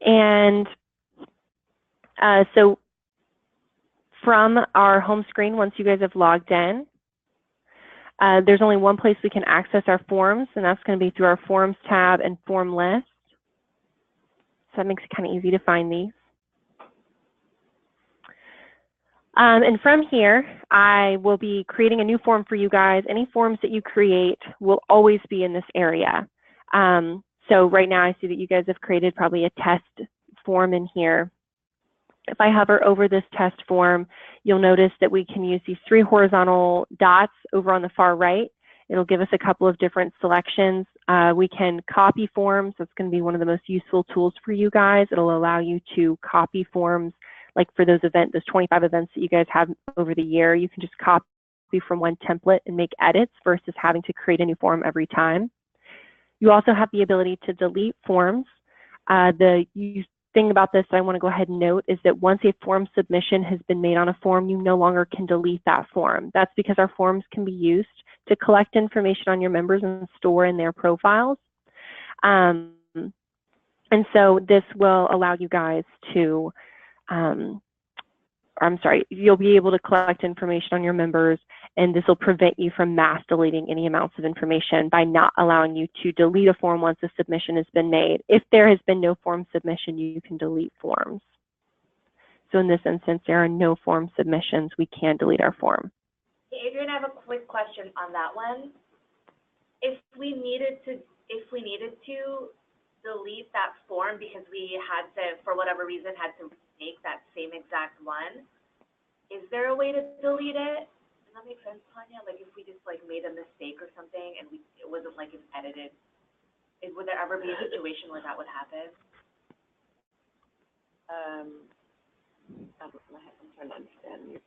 And so from our home screen, once you guys have logged in, there's only one place we can access our forms, and that's going to be through our Forms tab and Form List. So that makes it kind of easy to find these. And from here, I will be creating a new form for you guys. Any forms that you create will always be in this area. So right now I see that you guys have created probably a test form in here. If I hover over this test form, you'll notice that we can use these 3 horizontal dots over on the far right. It'll give us a couple of different selections. We can copy forms. That's going to be one of the most useful tools for you guys. It'll allow you to copy forms, like for those 25 events that you guys have over the year. You can just copy from one template and make edits versus having to create a new form every time. You also have the ability to delete forms. The thing about this that I want to go ahead and note is that once a form submission has been made on a form, you no longer can delete that form. That's because our forms can be used to collect information on your members and store in their profiles. And so this will allow you guys to, you'll be able to collect information on your members, and this will prevent you from mass deleting any amounts of information by not allowing you to delete a form once a submission has been made. If there has been no form submission, you can delete forms. So in this instance, there are no form submissions. We can delete our form. Hey, Adrian, I have a quick question on that one. If we needed to delete that form because we had to, for whatever reason, had to make that same exact one, is there a way to delete it? Does that make sense, Tanya? Like if we just like made a mistake or something and it wasn't like edited, would there ever be a situation where that would happen? I'm trying to understand you.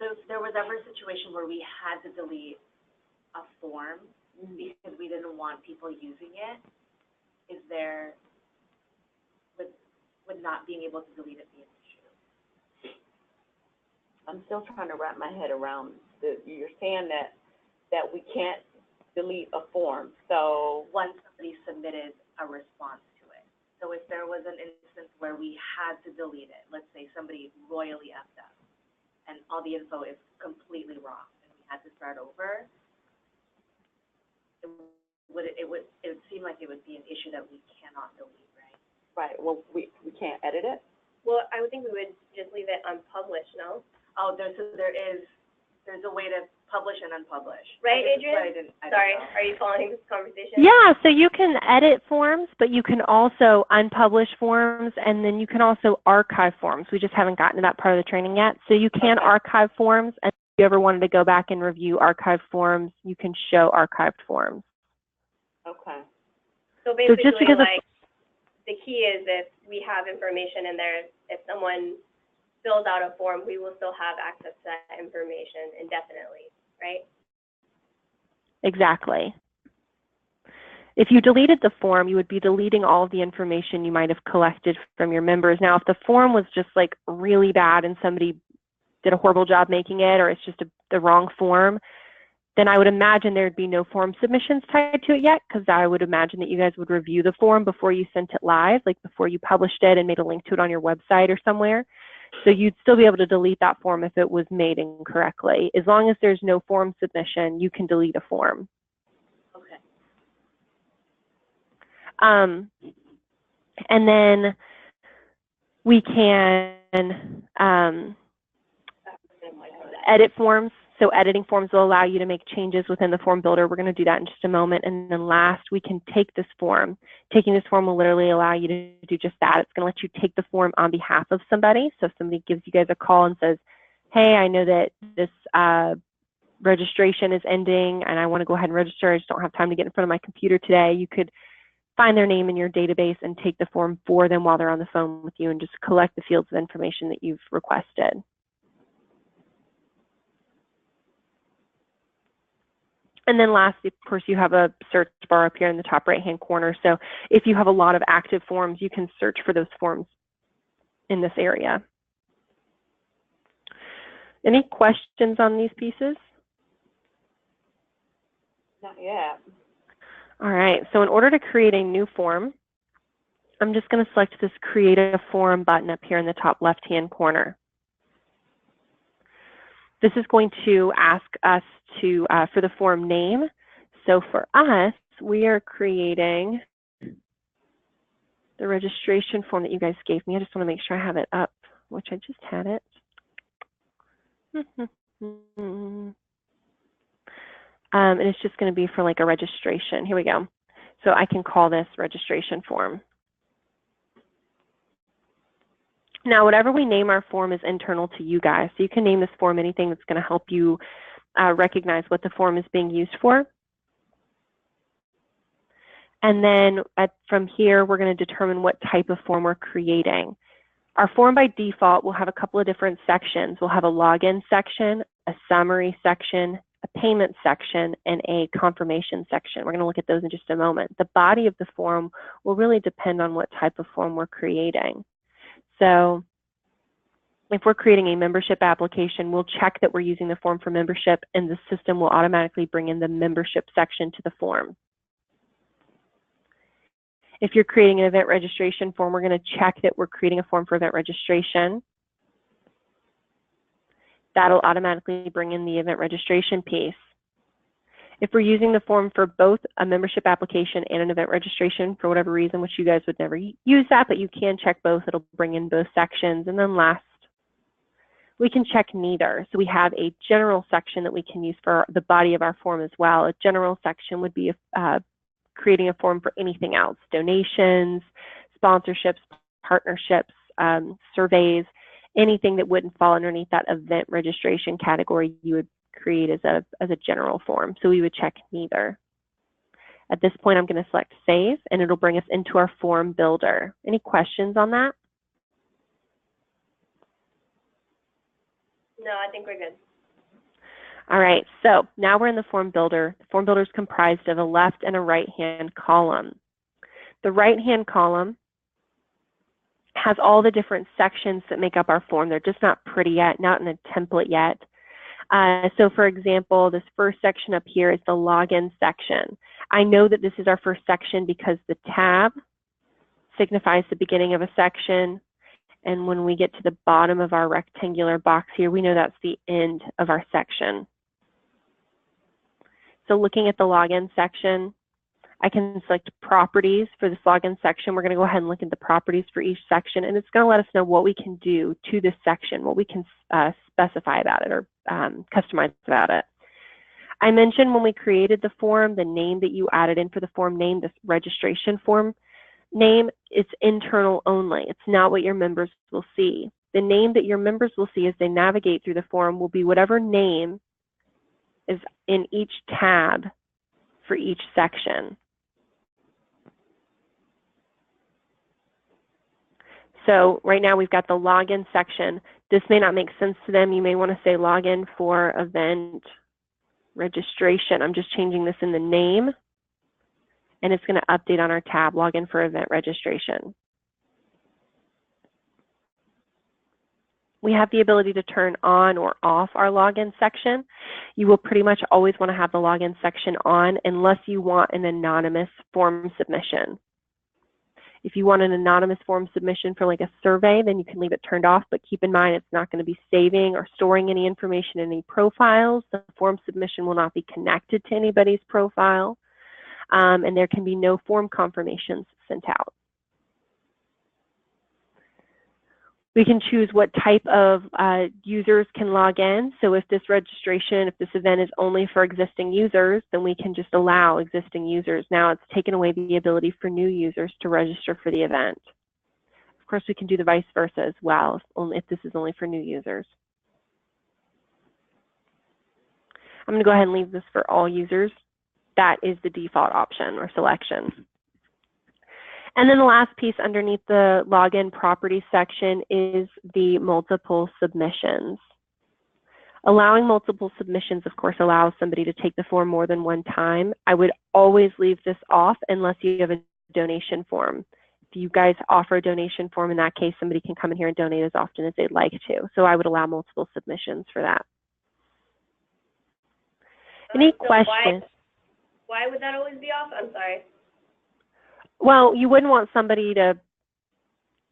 So if there was ever a situation where we had to delete a form because we didn't want people using it, is there, would not being able to delete it be an issue? I'm still trying to wrap my head around you're saying that we can't delete a form. So once somebody submitted a response to it. So if there was an instance where we had to delete it, let's say somebody royally effed up and all the info is completely wrong and we had to start over, it would seem like it would be an issue that we cannot delete, right? Right. Well, we can't edit it. Well, I would think we would just leave it unpublished, no? Oh, there's a way to publish and unpublish. Right, Adrian? Sorry, are you following this conversation? Yeah, so you can edit forms, but you can also unpublish forms, and then you can also archive forms. We just haven't gotten to that part of the training yet. So you can archive forms, and if you ever wanted to go back and review archived forms, you can show archived forms. Okay. So basically, the key is if we have information in there, if someone fills out a form, we will still have access to that information indefinitely, right? Exactly. If you deleted the form, you would be deleting all of the information you might have collected from your members. Now, if the form was just like really bad and somebody did a horrible job making it, or it's just the wrong form, then I would imagine there'd be no form submissions tied to it yet, because I would imagine that you guys would review the form before you sent it live, like before you published it and made a link to it on your website or somewhere. So you'd still be able to delete that form if it was made incorrectly. As long as there's no form submission, you can delete a form. Okay. And then we can edit forms. So editing forms will allow you to make changes within the form builder. We're going to do that in just a moment. And then last, we can take this form. Taking this form will literally allow you to do just that. It's going to let you take the form on behalf of somebody. So if somebody gives you guys a call and says, hey, I know that this registration is ending and I want to go ahead and register, I just don't have time to get in front of my computer today, you could find their name in your database and take the form for them while they're on the phone with you and just collect the fields of information that you've requested. And then lastly, of course, you have a search bar up here in the top right-hand corner. So if you have a lot of active forms, you can search for those forms in this area. Any questions on these pieces? Not yet. All right, so in order to create a new form, I'm just going to select this Create a Form button up here in the top left-hand corner. This is going to ask us to for the form name. So for us, we are creating the registration form that you guys gave me. I just want to make sure I have it up, which I just had it. And it's just going to be for like a registration. Here we go. So I can call this registration form. Now, whatever we name our form is internal to you guys. So you can name this form anything that's going to help you recognize what the form is being used for. And then from here, we're going to determine what type of form we're creating. Our form by default will have a couple of different sections. We'll have a login section, a summary section, a payment section, and a confirmation section. We're going to look at those in just a moment. The body of the form will really depend on what type of form we're creating. So if we're creating a membership application, we'll check that we're using the form for membership, and the system will automatically bring in the membership section to the form. If you're creating an event registration form, we're going to check that we're creating a form for event registration. That'll automatically bring in the event registration piece. If we're using the form for both a membership application and an event registration, for whatever reason, which you guys would never use that, but you can check both, it'll bring in both sections. And then last, we can check neither. So we have a general section that we can use for the body of our form as well. A general section would be creating a form for anything else: donations, sponsorships, partnerships, surveys, anything that wouldn't fall underneath that event registration category, you would create as a general form. So we would check neither. At this point, I'm going to select Save, and it'll bring us into our form builder. Any questions on that? No, I think we're good. All right, so now we're in the form builder. The form builder is comprised of a left and a right-hand column. The right-hand column has all the different sections that make up our form. They're just not pretty yet, not in a template yet. So for example, this first section up here is the login section. I know that this is our first section because the tab signifies the beginning of a section. And when we get to the bottom of our rectangular box here, we know that's the end of our section. So looking at the login section, I can select properties for this login section. We're going to go ahead and look at the properties for each section, and it's going to let us know what we can do to this section, what we can specify about it or customize about it. I mentioned when we created the form, the name that you added in for the form name, this registration form name, it's internal only. It's not what your members will see. The name that your members will see as they navigate through the form will be whatever name is in each tab for each section. So right now we've got the login section. This may not make sense to them. You may want to say login for event registration. I'm just changing this in the name, and it's going to update on our tab, login for event registration. We have the ability to turn on or off our login section. You will pretty much always want to have the login section on unless you want an anonymous form submission. If you want an anonymous form submission for like a survey, then you can leave it turned off, but keep in mind it's not going to be saving or storing any information in any profiles. The form submission will not be connected to anybody's profile, and there can be no form confirmations sent out. We can choose what type of users can log in. So if this registration, if this event is only for existing users, then we can just allow existing users. Now it's taken away the ability for new users to register for the event. Of course, we can do the vice versa as well, if this is only for new users. I'm going to go ahead and leave this for all users. That is the default option or selection. And then the last piece underneath the login property section is the multiple submissions. Allowing multiple submissions, of course, allows somebody to take the form more than one time. I would always leave this off unless you have a donation form. If you guys offer a donation form, in that case, somebody can come in here and donate as often as they'd like to. So I would allow multiple submissions for that. Any questions? Why would that always be off? I'm sorry. Well, you wouldn't want somebody to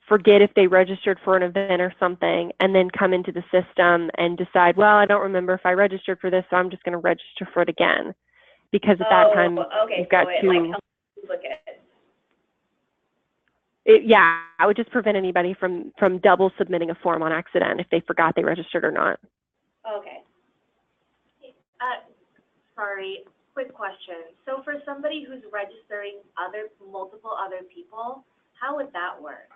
forget if they registered for an event or something, and then come into the system and decide, well, I don't remember if I registered for this, so I'm just going to register for it again. Because at that time, okay, you've got so it to... like duplicate. Yeah, I would just prevent anybody from double submitting a form on accident if they forgot they registered or not. Okay. Sorry, quick question. So for somebody who's registering multiple other people, how would that work?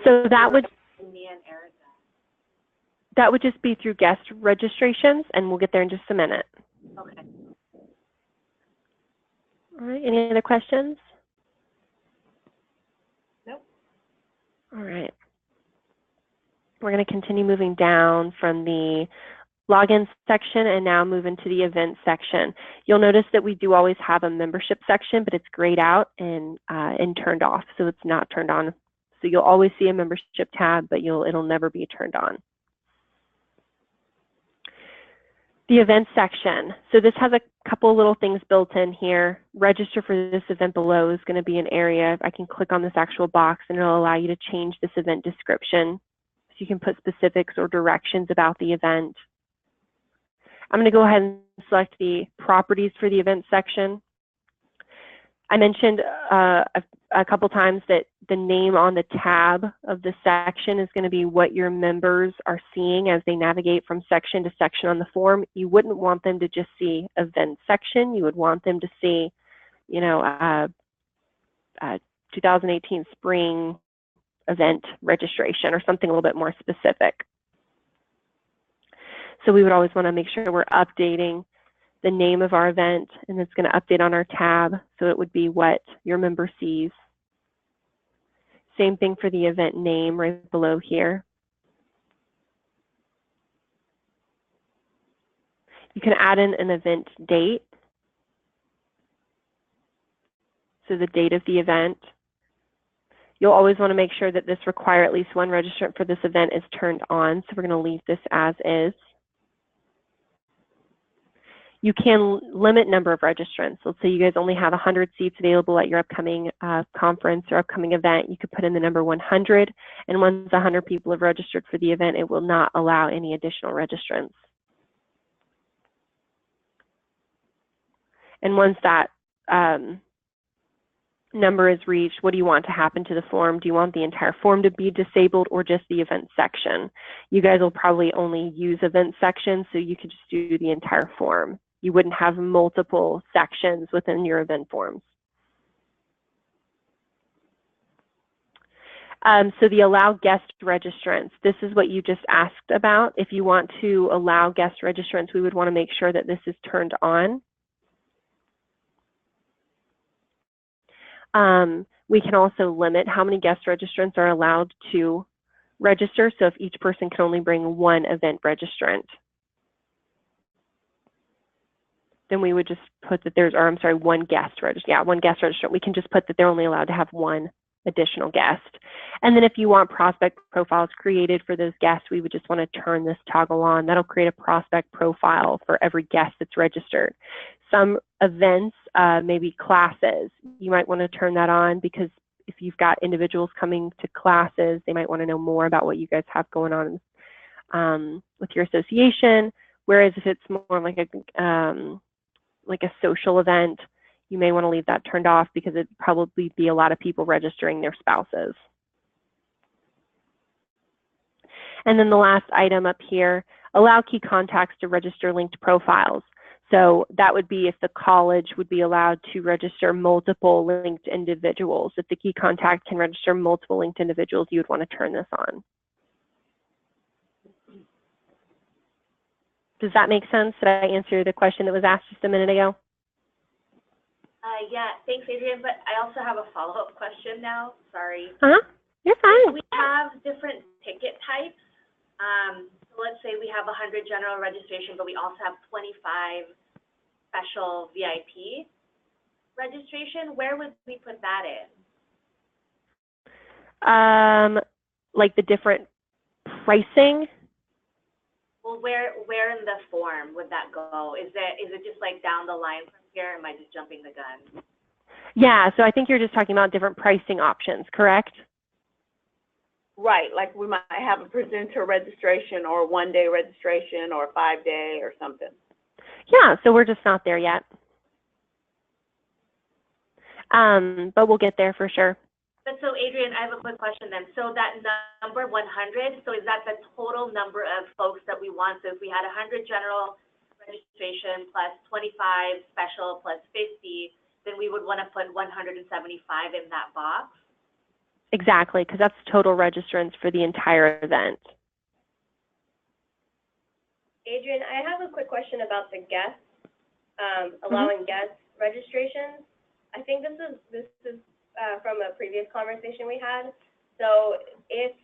So that would... Me and Erica. That would just be through guest registrations, and we'll get there in just a minute. Okay. All right, any other questions? Nope. All right. We're going to continue moving down from the login section and now move into the event section. You'll notice that we do always have a membership section, but it's grayed out and turned off, so it's not turned on. So you'll always see a membership tab, but it'll never be turned on. The event section. So this has a couple little things built in here. Register for this event below is going to be an area. I can click on this actual box and it'll allow you to change this event description. So you can put specifics or directions about the event. I'm going to go ahead and select the properties for the event section. I mentioned a couple times that the name on the tab of the section is going to be what your members are seeing as they navigate from section to section on the form. You wouldn't want them to just see event section. You would want them to see, 2018 spring event registration or something a little bit more specific. So we would always want to make sure we're updating the name of our event, and it's going to update on our tab, so it would be what your member sees. Same thing for the event name right below here. You can add in an event date, so the date of the event. You'll always want to make sure that this require at least one registrant for this event is turned on, so we're going to leave this as is. You can limit number of registrants. Let's say you guys only have 100 seats available at your upcoming conference or upcoming event. You could put in the number 100, and once 100 people have registered for the event, it will not allow any additional registrants. And once that number is reached, what do you want to happen to the form? Do you want the entire form to be disabled or just the event section? You guys will probably only use event section, so you could just do the entire form. You wouldn't have multiple sections within your event forms. So the allow guest registrants, this is what you just asked about. If you want to allow guest registrants, we would want to make sure that this is turned on. We can also limit how many guest registrants are allowed to register. So if each person can only bring one event registrant, then we would just put that there's, or I'm sorry, one guest registrant. Yeah, one guest registrant. We can just put that they're only allowed to have one additional guest. And then if you want prospect profiles created for those guests, we would just want to turn this toggle on. That'll create a prospect profile for every guest that's registered. Some events, maybe classes, you might want to turn that on because if you've got individuals coming to classes, they might want to know more about what you guys have going on with your association. Whereas if it's more like a social event, you may want to leave that turned off because it'd probably be a lot of people registering their spouses. And then the last item up here, allow key contacts to register linked profiles. So that would be if the college would be allowed to register multiple linked individuals. If the key contact can register multiple linked individuals, you would want to turn this on. Does that make sense? Did I answer the question that was asked just a minute ago? Yeah, thanks, Adrian, but I also have a follow-up question now. Sorry. You're fine. We have different ticket types. So let's say we have 100 general registration, but we also have 25 special VIP registration. Where would we put that in? Like the different pricing? Well, where in the form would that go? Is it just like down the line from here? Am I just jumping the gun? Yeah, so I think you're just talking about different pricing options, correct? Right, like we might have a presenter registration or a 1-day registration or a 5-day or something. Yeah, so we're just not there yet. But we'll get there for sure. But so Adrian, I have a quick question then. So that number 100, so is that the total number of folks that we want? So if we had 100 general registration plus 25 special plus 50, then we would want to put 175 in that box? Exactly, because that's total registrants for the entire event. Adrian, I have a quick question about the guests, allowing guest registrations. I think this is from a previous conversation we had. So if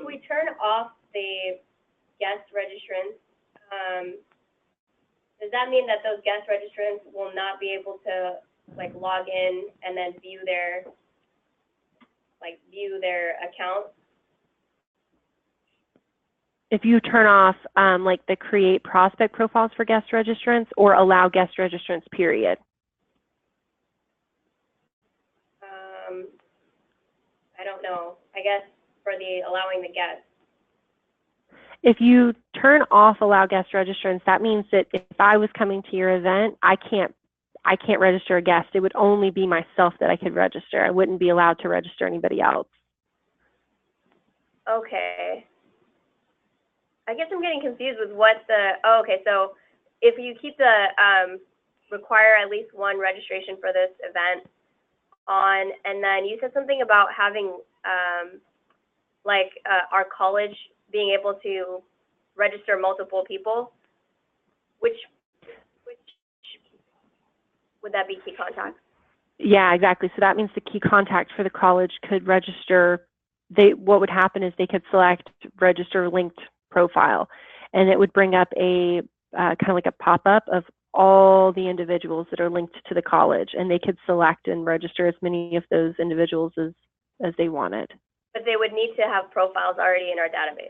we turn off the guest registrants, does that mean that those guest registrants will not be able to like log in and then view their account? If you turn off like the create prospect profiles for guest registrants or allow guest registrants, period. I don't know. I guess for the allowing the guests. If you turn off allow guest registrants, that means that if I was coming to your event, I can't register a guest. It would only be myself that I could register. I wouldn't be allowed to register anybody else. Okay. I guess I'm getting confused with what the, okay, so if you keep the require at least one registration for this event on, and then you said something about having our college being able to register multiple people, which would that be key contacts? Yeah, exactly. So that means the key contact for the college could register. What would happen is they could select register linked profile, and it would bring up a kind of like a pop-up of all the individuals that are linked to the college, and they could select and register as many of those individuals as they wanted. But they would need to have profiles already in our database.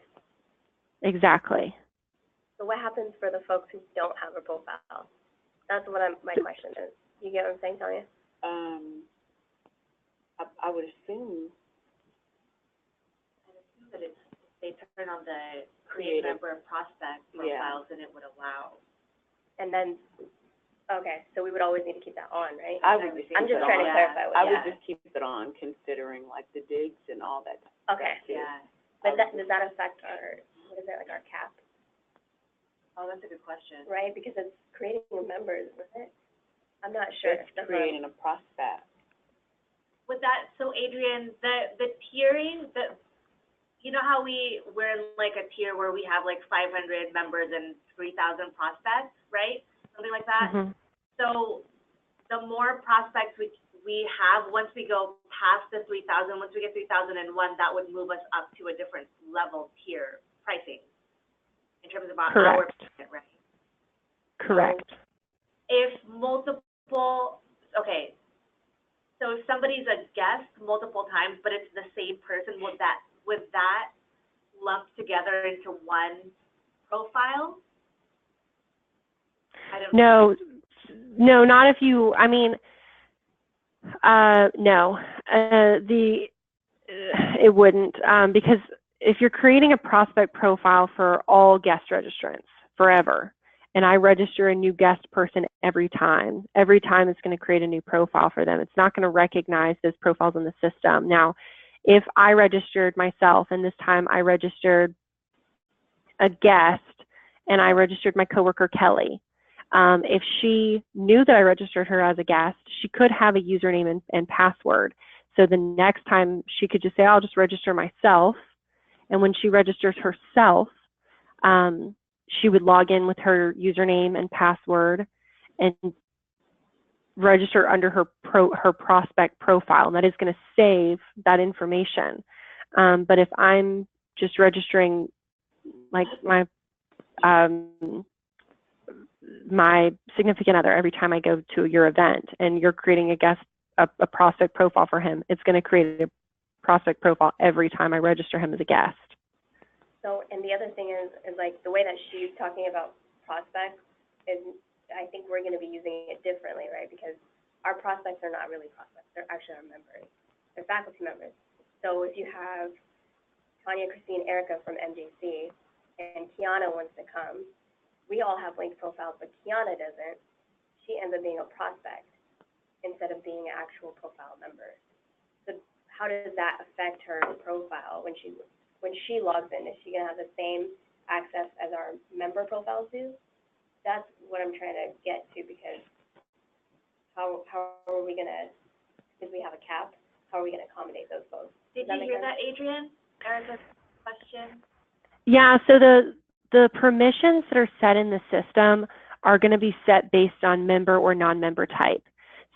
Exactly. So what happens for the folks who don't have a profile? That's what my question is. You get what I'm saying, Tanya? I would assume that if they turn on the create member prospect profiles, then it would allow. And then, okay, so we would always need to keep that on, right? I'm just trying to clarify what, I would just keep it on, considering like the digs and all that. Okay. Yeah. But does that affect our, what is it, like our cap, Oh, that's a good question. right? Because it's creating members, isn't it? I'm not sure. It's creating a prospect. With that, so Adrian, the tiering, you know how we're in like a tier where we have like 500 members and 3,000 prospects, right? Something like that. So the more prospects we have, once we go past the 3,000, once we get 3,001, that would move us up to a different level tier pricing in terms of our payment, right? Correct. So if okay, so if somebody's a guest multiple times, but it's the same person, would that lump together into one profile? I don't know. No, not if you, I mean, no, it wouldn't, because if you're creating a prospect profile for all guest registrants forever, and I register a new guest person every time it's going to create a new profile for them. It's not going to recognize those profiles in the system. Now, if I registered myself, and this time I registered a guest, and I registered my coworker Kelly, if she knew that I registered her as a guest, she could have a username and password. So the next time she could just say, I'll just register myself. And when she registers herself, she would log in with her username and password and register under her prospect profile. And that is going to save that information. But if I'm just registering like my significant other every time I go to your event, and you're creating a prospect profile for him, it's going to create a prospect profile every time I register him as a guest. So, and the other thing is like the way that she's talking about prospects is, I think we're going to be using it differently, right? Because our prospects are not really prospects; they're actually our members. They're faculty members. So if you have Tanya, Christine, Erica from MJC, and Kiana wants to come. We all have linked profiles, but Kiana doesn't. She ends up being a prospect instead of being an actual profile member. So how does that affect her profile when she logs in? Is she gonna have the same access as our member profiles do? That's what I'm trying to get to, because how are we gonna, because we have a cap, how are we gonna accommodate those folks? Did you hear that, Adrian? Erica's question? Yeah, so the permissions that are set in the system are going to be set based on member or non-member type.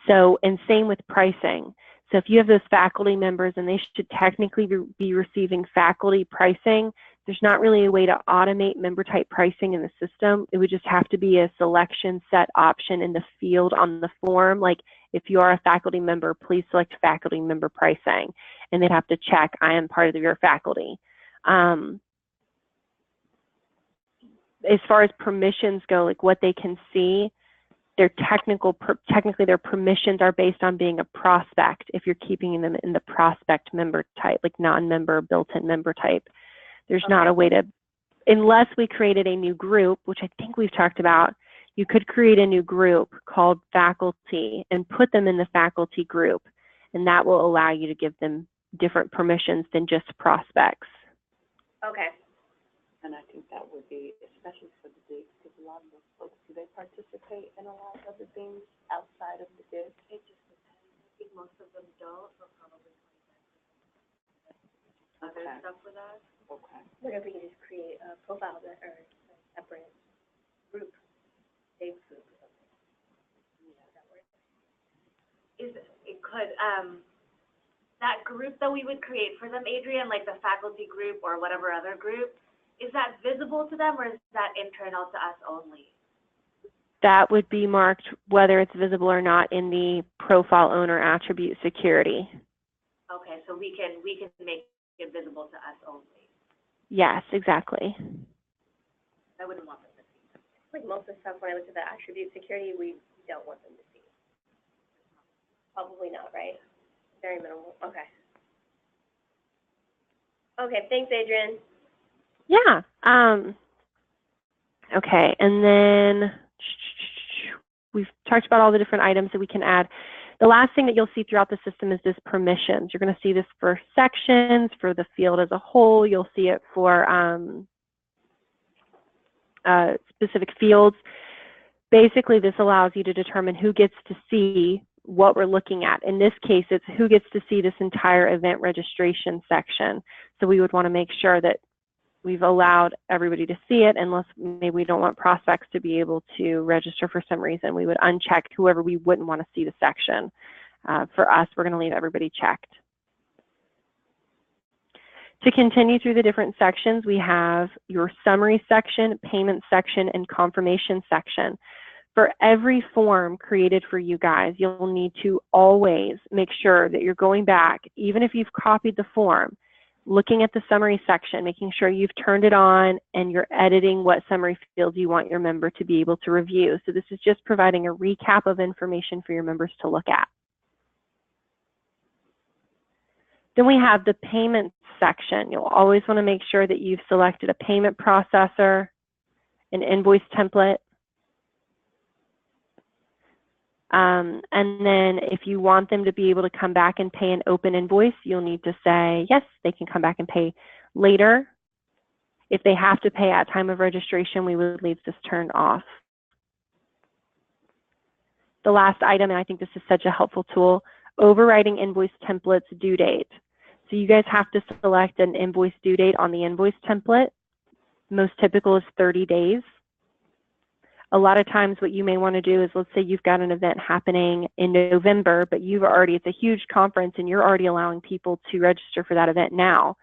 So, and same with pricing. So if you have those faculty members and they should technically be receiving faculty pricing, there's not really a way to automate member type pricing in the system. It would just have to be a selection set option in the field on the form. Like, if you are a faculty member, please select faculty member pricing. And they'd have to check, I am part of your faculty. As far as permissions go, like what they can see, their technically their permissions are based on being a prospect if you're keeping them in the prospect member type, like non-member, built-in member type. There's not a way to, unless we created a new group, which I think we've talked about, you could create a new group called faculty and put them in the faculty group, and that will allow you to give them different permissions than just prospects. Okay. And I think that would be, especially for the digs, because a lot of those folks, do they participate in a lot of other things outside of the digs? It just depends. I think most of them don't, but probably 25% other stuff with us. Okay. What if we could just create a profile that, or a separate group, digs group or something? Yeah, that works. It could, that group that we would create for them, Adrian, like the faculty group or whatever other group, is that visible to them or is that internal to us only? That would be marked whether it's visible or not in the profile owner attribute security. Okay, so we can make it visible to us only. Yes, exactly. I wouldn't want them to see. Like most of the stuff, when I looked at the attribute security, we don't want them to see. Probably not, right? Very minimal. Okay. Okay, thanks, Adrian. Yeah. Okay, and then we've talked about all the different items that we can add. The last thing that you'll see throughout the system is this permissions. You're going to see this for sections, for the field as a whole. You'll see it for specific fields. Basically, this allows you to determine who gets to see what we're looking at. In this case, it's who gets to see this entire event registration section. So we would want to make sure that we've allowed everybody to see it, unless maybe we don't want prospects to be able to register for some reason. We would uncheck whoever we wouldn't want to see the section. For us, we're going to leave everybody checked. To continue through the different sections, we have your summary section, payment section, and confirmation section. For every form created for you guys, you'll need to always make sure that you're going back, even if you've copied the form, looking at the summary section, making sure you've turned it on and you're editing what summary fields you want your member to be able to review. So this is just providing a recap of information for your members to look at. Then we have the payment section. You'll always want to make sure that you've selected a payment processor, an invoice template, and then if you want them to be able to come back and pay an open invoice, you'll need to say, yes, they can come back and pay later. If they have to pay at time of registration, we would leave this turned off. The last item, and I think this is such a helpful tool, overriding invoice templates due date. So you guys have to select an invoice due date on the invoice template. Most typical is 30 days. A lot of times what you may want to do is, let's say you've got an event happening in November, but it's a huge conference and you're already allowing people to register for that event now.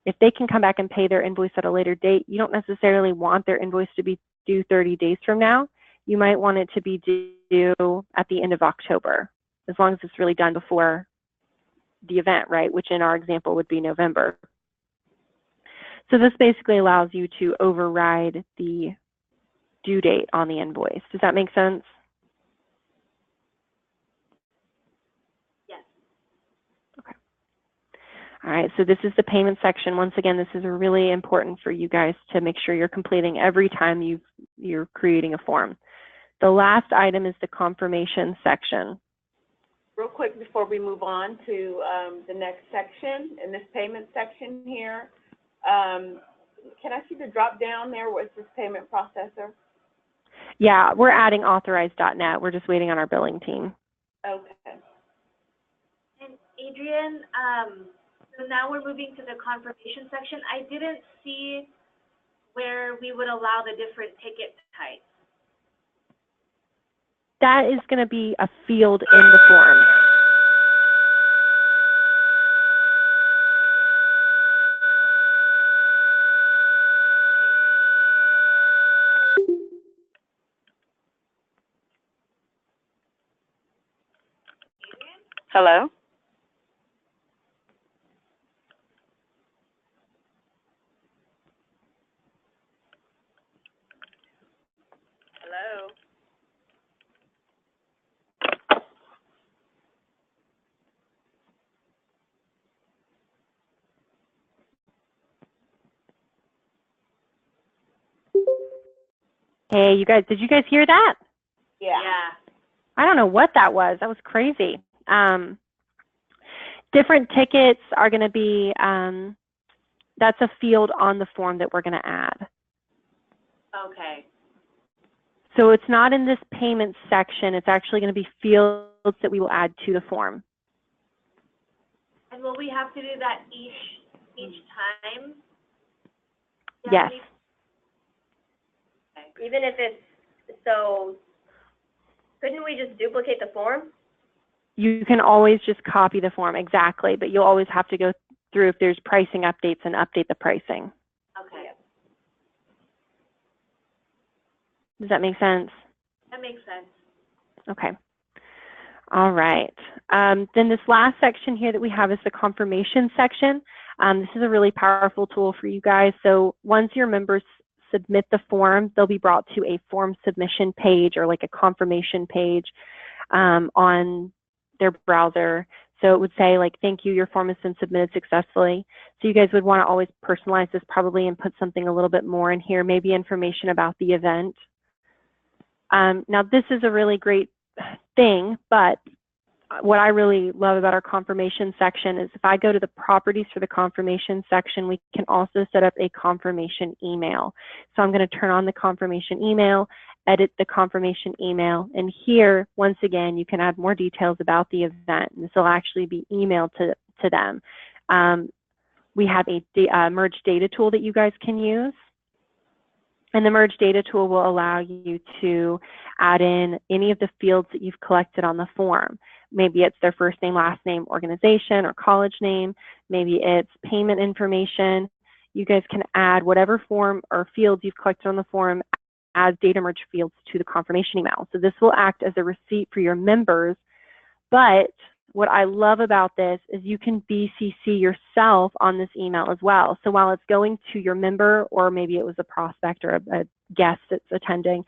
If they can come back and pay their invoice at a later date, you don't necessarily want their invoice to be due 30 days from now. You might want it to be due at the end of October, as long as it's really done before the event, right? Which in our example would be November. So this basically allows you to override the due date on the invoice. Does that make sense? Yes. Okay. All right, so this is the payment section. Once again, this is really important for you guys to make sure you're completing every time you're creating a form. The last item is the confirmation section. Real quick before we move on to the next section, in this payment section here, can I see the drop down there where it says payment processor? Yeah, we're adding authorized.net. We're just waiting on our billing team. Okay. And Adrian, so now we're moving to the confirmation section. I didn't see where we would allow the different ticket types. That is going to be a field in the form. Hello? Hello? Hey, you guys, did you guys hear that? Yeah. I don't know what that was. That was crazy. Different tickets are going to be, that's a field on the form that we're going to add. Okay. So it's not in this payment section. It's actually going to be fields that we will add to the form. And will we have to do that each time? Yes. Okay. Even if it's, so, couldn't we just duplicate the form? You can always just copy the form, exactly, but you'll always have to go through if there's pricing updates and update the pricing. Okay. Does that make sense? That makes sense. Okay. All right. Then this last section here that we have is the confirmation section. This is a really powerful tool for you guys. So once your members submit the form, they'll be brought to a form submission page or like a confirmation page on their browser. So it would say like, thank you, your form has been submitted successfully. So you guys would want to always personalize this probably and put something a little bit more in here, maybe information about the event. Now this is a really great thing, but what I really love about our confirmation section is if I go to the properties for the confirmation section, we can also set up a confirmation email. So I'm going to turn on the confirmation email, edit the confirmation email, and here, once again, you can add more details about the event. And this will actually be emailed to them. We have a merge data tool that you guys can use. And the merge data tool will allow you to add in any of the fields that you've collected on the form. Maybe it's their first name, last name, organization, or college name. Maybe it's payment information. You guys can add whatever form or fields you've collected on the form as data merge fields to the confirmation email. So this will act as a receipt for your members. But what I love about this is you can BCC yourself on this email as well. So while it's going to your member, or maybe it was a prospect or a guest that's attending,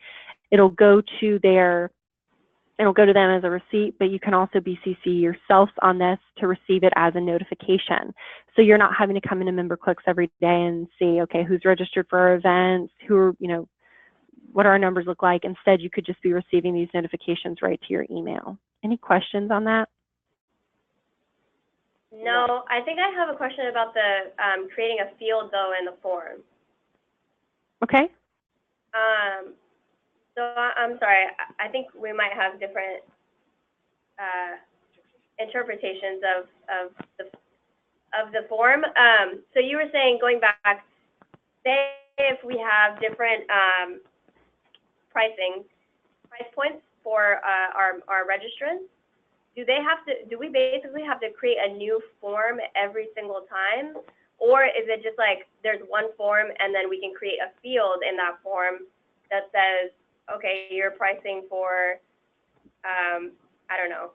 it'll go to them as a receipt, but you can also BCC yourself on this to receive it as a notification. So you're not having to come into MemberClicks every day and see, okay, who's registered for our events, what do our numbers look like? Instead, you could just be receiving these notifications right to your email. Any questions on that? No, I think I have a question about the creating a field though in the form. Okay. So I'm sorry, I think we might have different interpretations of the form. So you were saying, going back, say if we have different price points for our registrants, do we basically have to create a new form every single time? Or is it just like there's one form and then we can create a field in that form that says, okay, you're pricing for, I don't know.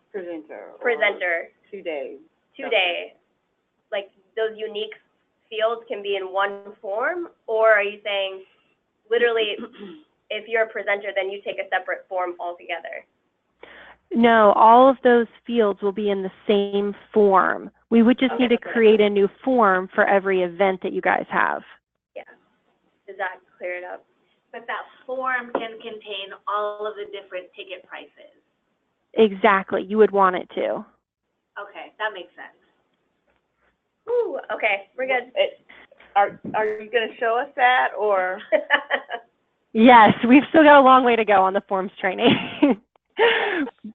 Presenter. 2 days. 2 day. Like those unique fields can be in one form? Or are you saying literally if you're a presenter, then you take a separate form altogether? No, all of those fields will be in the same form. We would just need to create a new form for every event that you guys have. Yeah. Does that clear it up? But that form can contain all of the different ticket prices. Exactly. You would want it to. Okay, that makes sense. Ooh, okay, we're good. Are you gonna show us that, or? Yes, we've still got a long way to go on the forms training.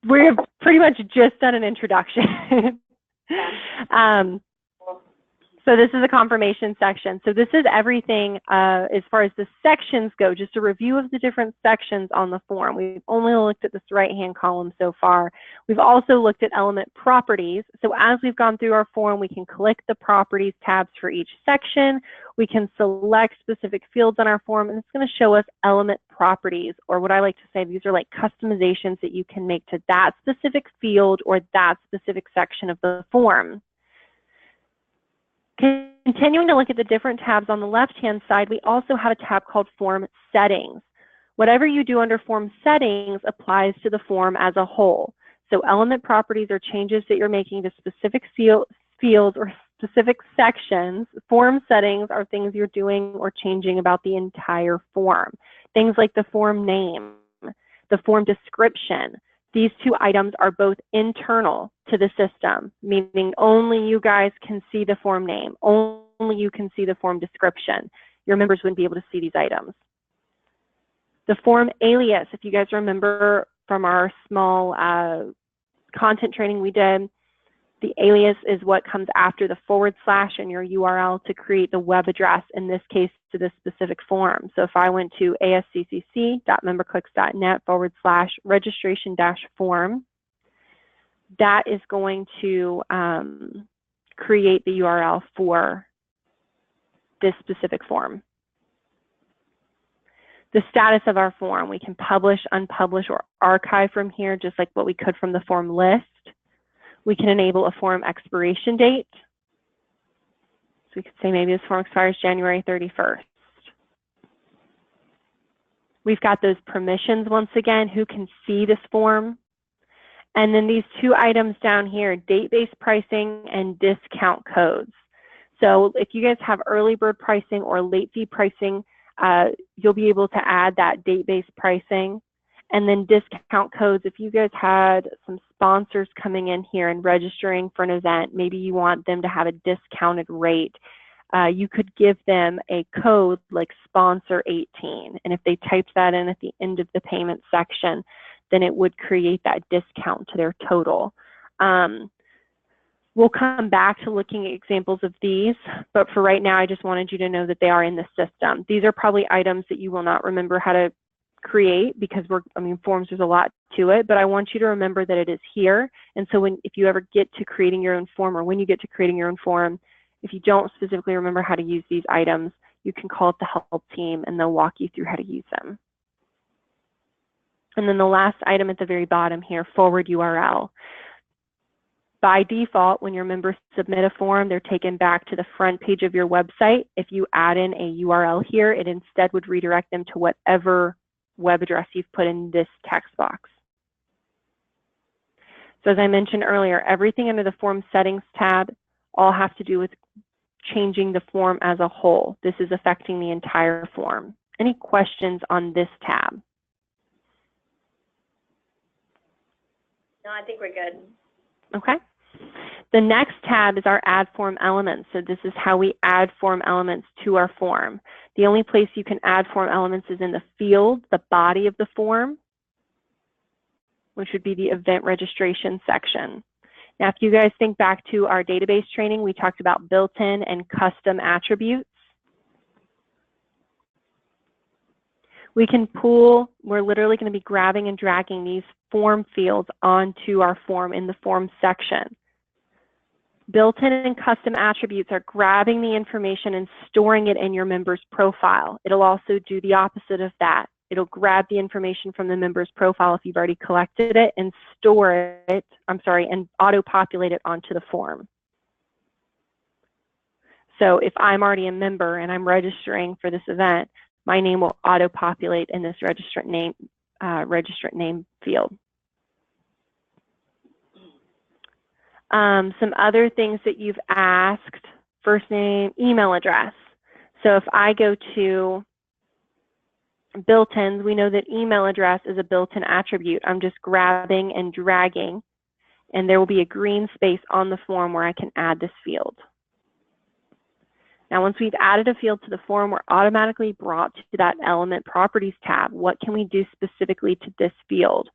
We've pretty much just done an introduction. So this is a confirmation section. So this is everything as far as the sections go, just a review of the different sections on the form. We've only looked at this right-hand column so far. We've also looked at element properties. So as we've gone through our form, we can click the properties tabs for each section. We can select specific fields on our form, and it's going to show us element properties, or what I like to say, these are like customizations that you can make to that specific field or that specific section of the form. Continuing to look at the different tabs on the left-hand side, we also have a tab called Form Settings. Whatever you do under Form Settings applies to the form as a whole. So element properties are changes that you're making to specific fields or specific sections. Form settings are things you're doing or changing about the entire form. Things like the form name, the form description. These two items are both internal to the system, meaning only you guys can see the form name, only you can see the form description. Your members wouldn't be able to see these items. The form alias, if you guys remember from our small content training we did, the alias is what comes after the / in your URL to create the web address, in this case to this specific form. So if I went to asccc.memberclicks.net / registration-form, that is going to create the URL for this specific form. The status of our form, we can publish, unpublish, or archive from here, just like what we could from the form list. We can enable a form expiration date. So we could say maybe this form expires January 31st. We've got those permissions once again, who can see this form. And then these two items down here, date-based pricing and discount codes. So if you guys have early bird pricing or late fee pricing, you'll be able to add that date-based pricing. And then discount codes, if you guys had some sponsors coming in here and registering for an event, maybe you want them to have a discounted rate, you could give them a code like sponsor 18. And if they typed that in at the end of the payment section, then it would create that discount to their total. We'll come back to looking at examples of these, but for right now, I just wanted you to know that they are in the system. These are probably items that you will not remember how to create because forms, there's a lot to it, but I want you to remember that it is here. And so if you ever get to creating your own form, or when you get to creating your own form, if you don't specifically remember how to use these items, you can call up the help team and they'll walk you through how to use them. And then the last item at the very bottom here, forward URL. By default, when your members submit a form, they're taken back to the front page of your website. If you add in a URL here, it instead would redirect them to whatever web address you've put in this text box. So as I mentioned earlier, everything under the form settings tab all have to do with changing the form as a whole. This is affecting the entire form. Any questions on this tab? No, I think we're good. Okay. The next tab is our add form elements. So this is how we add form elements to our form. The only place you can add form elements is in the field, the body of the form, which would be the event registration section. Now, if you guys think back to our database training, we talked about built-in and custom attributes. We can pull, we're literally going to be grabbing and dragging these form fields onto our form in the form section. Built-in and custom attributes are grabbing the information and storing it in your member's profile. It'll also do the opposite of that. It'll grab the information from the member's profile if you've already collected it and store it, and auto-populate it onto the form. So if I'm already a member and I'm registering for this event, my name will auto-populate in this registrant name field. Some other things that you've asked: first name, email address. So if I go to built-ins, we know that email address is a built-in attribute. I'm just grabbing and dragging, and there will be a green space on the form where I can add this field. Now, once we've added a field to the form, we're automatically brought to that element properties tab. What can we do specifically to this field?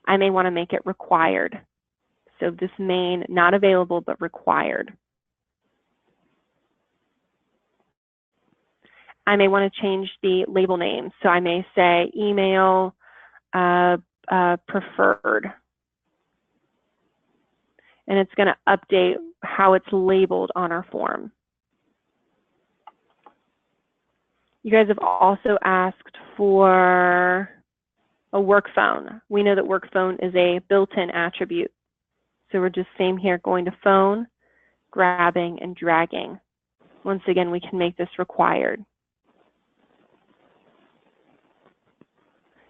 I may want to make it required. So this main, not available, but required. I may want to change the label name. So I may say email preferred. And it's going to update how it's labeled on our form. You guys have also asked for a work phone. We know that work phone is a built-in attribute. So we're just same here, going to phone, grabbing, and dragging. Once again, we can make this required.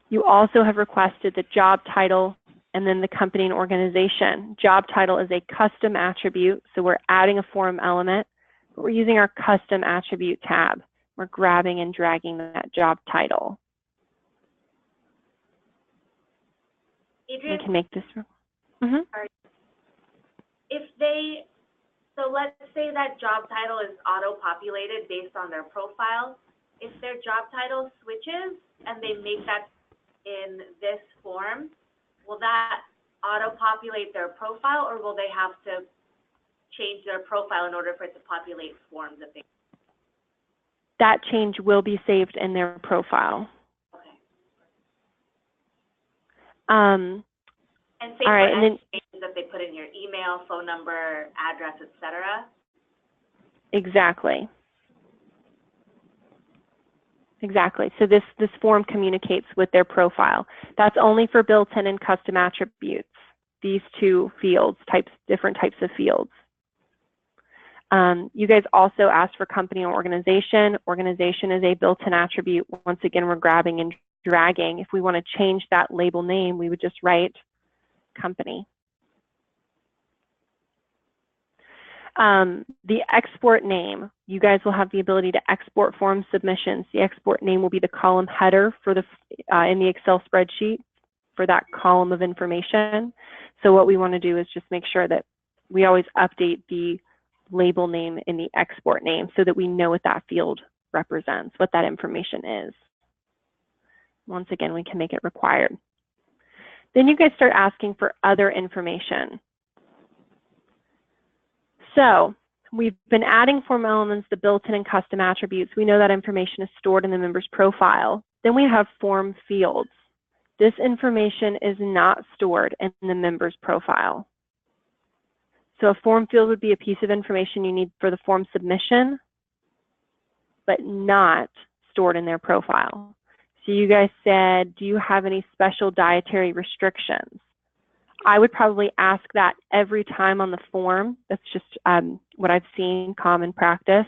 You also have requested the job title and then the company and organization. Job title is a custom attribute, so we're adding a form element, but we're using our custom attribute tab. We're grabbing and dragging that job title. Adrian, we can make this. So let's say that job title is auto-populated based on their profile. If their job title switches and they make that in this form, will that auto-populate their profile, or will they have to change their profile in order for it to populate forms that they? That change will be saved in their profile. Okay. And same all right, for and then that they put in your email, phone number, address, etc. Exactly. Exactly. So this form communicates with their profile. That's only for built-in and custom attributes. These two fields, different types of fields. You guys also asked for company and organization. Organization is a built-in attribute. Once again, we're grabbing and dragging. If we want to change that label name, we would just write company. The export name, you guys will have the ability to export form submissions. The export name will be the column header for the in the Excel spreadsheet for that column of information. So what we want to do is just make sure that we always update the label name in the export name so that we know what that field represents, what that information is. Once again, we can make it required. Then you guys start asking for other information. So we've been adding form elements, the built-in and custom attributes. We know that information is stored in the member's profile. Then we have form fields. This information is not stored in the member's profile. So a form field would be a piece of information you need for the form submission, but not stored in their profile. So you guys said, do you have any special dietary restrictions? I would probably ask that every time on the form. That's just what I've seen, common practice.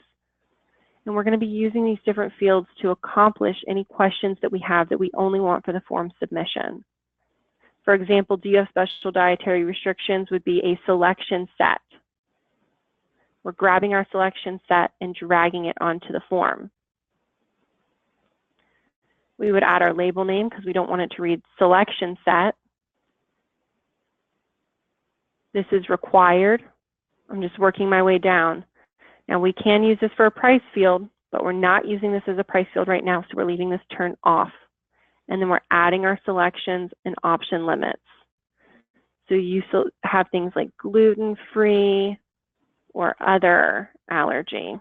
And we're going to be using these different fields to accomplish any questions that we have that we only want for the form submission. For example, do you have special dietary restrictions would be a selection set. We're grabbing our selection set and dragging it onto the form. We would add our label name because we don't want it to read selection set. This is required. I'm just working my way down. Now we can use this for a price field, but we're not using this as a price field right now, so we're leaving this turned off. And then we're adding our selections and option limits. So you have things like gluten-free or other allergy,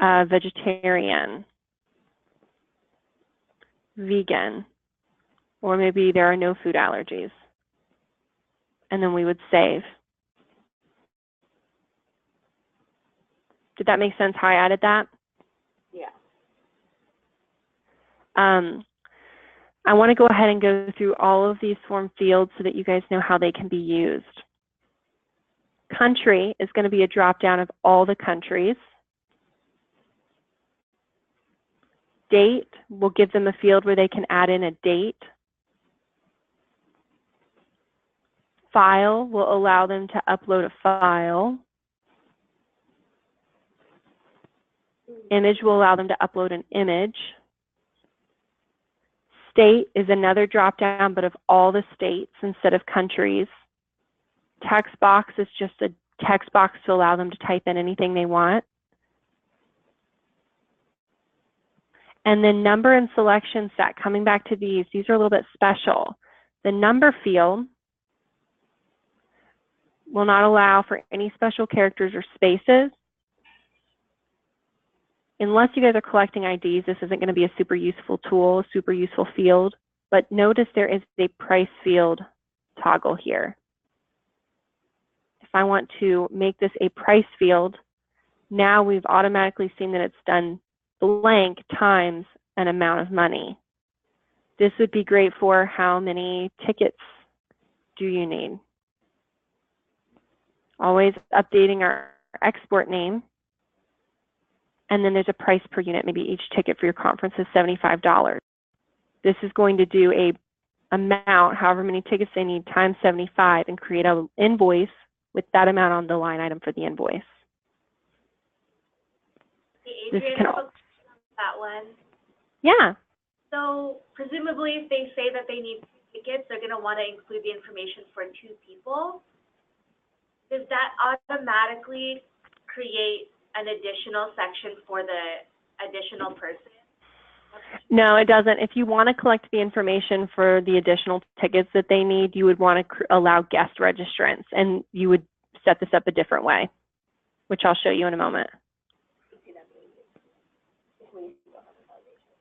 vegetarian, vegan, or maybe there are no food allergies. And then we would save. Did that make sense how I added that? Yeah. I want to go ahead and go through all of these form fields so that you guys know how they can be used. Country is going to be a drop-down of all the countries. Date, we'll give them a field where they can add in a date. File will allow them to upload a file. Image will allow them to upload an image. State is another drop-down, but of all the states instead of countries. Text box is just a text box to allow them to type in anything they want. And then number and selection set, coming back to these are a little bit special. The number field will not allow for any special characters or spaces. Unless you guys are collecting IDs, this isn't going to be a super useful tool, super useful field. But notice there is a price field toggle here. If I want to make this a price field, now we've automatically seen that it's done blank times an amount of money. This would be great for how many tickets do you need? Always updating our export name. And then there's a price per unit. Maybe each ticket for your conference is $75. This is going to do a amount, however many tickets they need, times 75 and create an invoice with that amount on the line item for the invoice. Hey, This Adrian, can, that one. yeah. So presumably if they say that they need 2 tickets, they're going to want to include the information for 2 people. Does that automatically create an additional section for the additional person? No, it doesn't. If you want to collect the information for the additional tickets that they need, you would want to allow guest registrants, and you would set this up a different way, which I'll show you in a moment.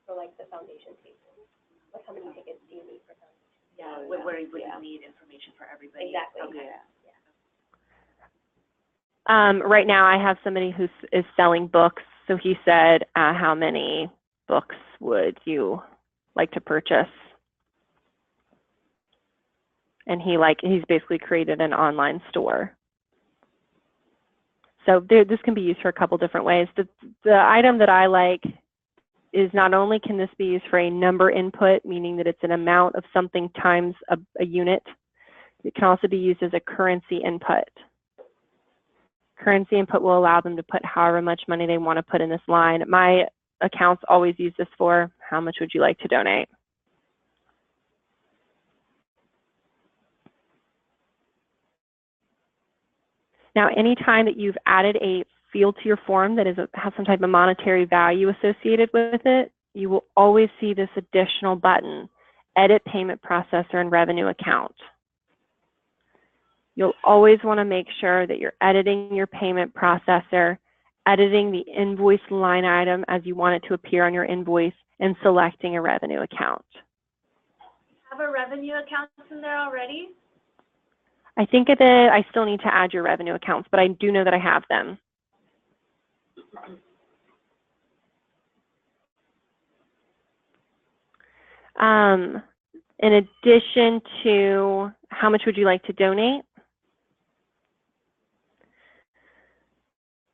For like the foundation table, like how many tickets do you need for foundation? Yeah, where you wouldn't need information for everybody. Exactly. Okay. Right now I have somebody who is selling books, so he said, how many books would you like to purchase? And he's basically created an online store. So this can be used for a couple different ways. The item that I like is not only can this be used for a number input, meaning that it's an amount of something times a unit, it can also be used as a currency input. Currency input will allow them to put however much money they want to put in this line. My accounts always use this for how much would you like to donate? Now, anytime that you've added a field to your form that has some type of monetary value associated with it, you will always see this additional button, Edit Payment Processor and Revenue Account. You'll always want to make sure that you're editing your payment processor, editing the invoice line item as you want it to appear on your invoice, and selecting a revenue account. Have a revenue account in there already? I think that I still need to add your revenue accounts, but I do know that I have them. In addition to how much would you like to donate,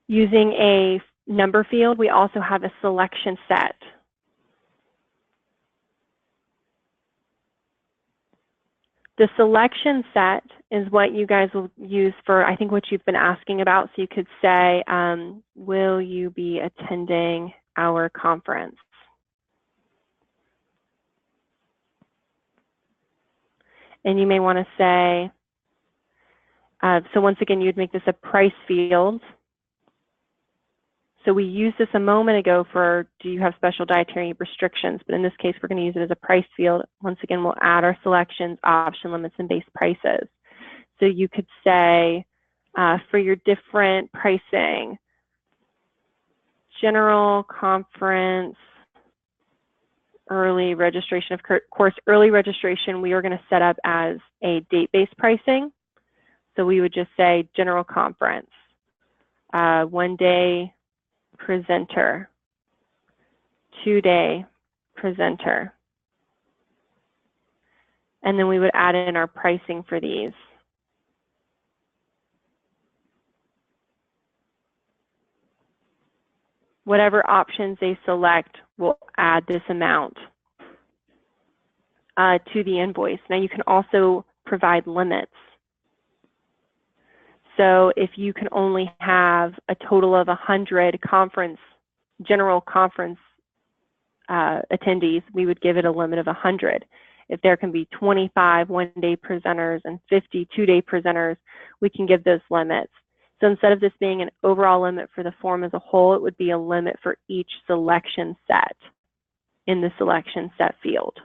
using a number field, we also have a selection set. The selection set is what you guys will use for, I think, what you've been asking about. So you could say, will you be attending our conference? And you may want to say, so once again, you'd make this a price field. So we used this a moment ago for, do you have special dietary restrictions? But in this case, we're going to use it as a price field. Once again, we'll add our selections, option limits, and base prices. So you could say, for your different pricing, general conference, early registration. Of course, early registration, we are going to set up as a date-based pricing. So we would just say general conference, 1-day presenter, 2-day presenter. And then we would add in our pricing for these. Whatever options they select will add this amount to the invoice. Now you can also provide limits. so if you can only have a total of 100 general conference attendees, we would give it a limit of 100. If there can be 25 one-day presenters and 50 two-day presenters, we can give those limits. So instead of this being an overall limit for the forum as a whole, it would be a limit for each selection set in the selection set field.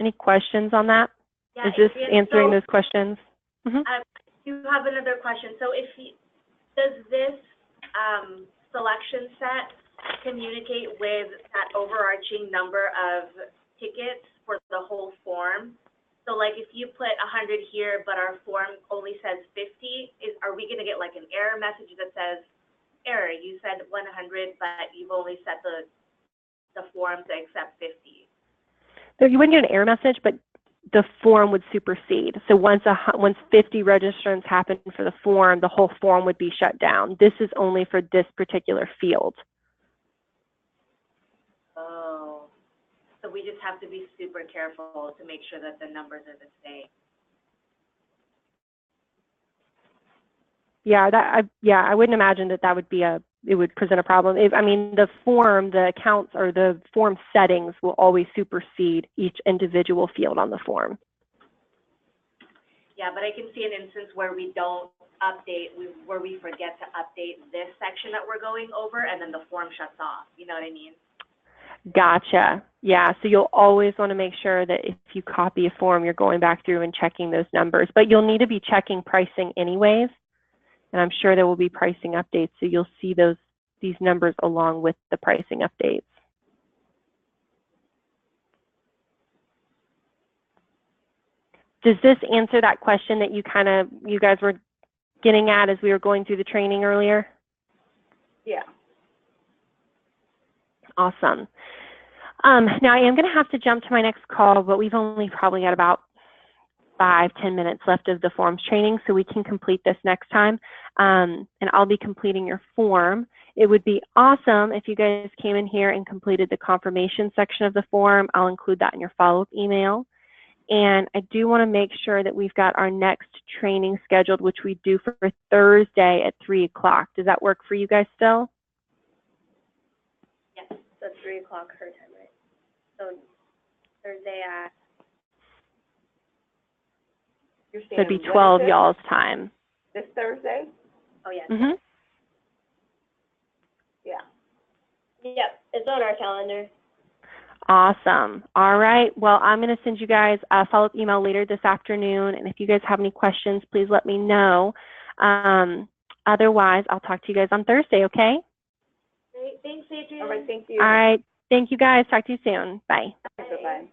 Any questions on that? Yeah, Is this Adrian, answering so, those questions? Mm-hmm. you have another question. So does this selection set communicate with that overarching number of tickets for the whole form? So like if you put 100 here, but our form only says 50, are we gonna get like an error message that says, error, you said 100, but you've only set the form to accept 50? So you wouldn't get an error message, but the form would supersede. So once 50 registrants happen for the form, the whole form would be shut down. This is only for this particular field. Oh, so we just have to be super careful to make sure that the numbers are the same. Yeah, I wouldn't imagine that would be it would present a problem. I mean, the accounts or the form settings will always supersede each individual field on the form. Yeah, but I can see an instance where we don't update, where we forget to update this section that we're going over, and then the form shuts off. You know what I mean? Gotcha. Yeah, so you'll always want to make sure that if you copy a form, you're going back through and checking those numbers. But you'll need to be checking pricing anyways. And I'm sure there will be pricing updates, so you'll see these numbers along with the pricing updates. Does this answer that question that you guys were getting at as we were going through the training earlier? Yeah. Awesome. Now I am going to have to jump to my next call, but we've only probably got about 5-10 minutes left of the forms training, so we can complete this next time. And I'll be completing your form. It would be awesome if you guys came in here and completed the confirmation section of the form. I'll include that in your follow-up email. And I do want to make sure that we've got our next training scheduled, which we do for Thursday at 3 o'clock. Does that work for you guys still? Yes, so 3 o'clock her time, right? So Thursday at... You're So it'd be saying 12 Wednesday? y'all's time. This Thursday? Oh, yes. Mm-hmm. Yeah. Yep, it's on our calendar. Awesome. All right. Well, I'm going to send you guys a follow-up email later this afternoon. And if you guys have any questions, please let me know. Otherwise, I'll talk to you guys on Thursday, okay? Great, thanks, Adrian. All right, thank you. All right. Thank you, guys. Talk to you soon. Bye. Bye-bye.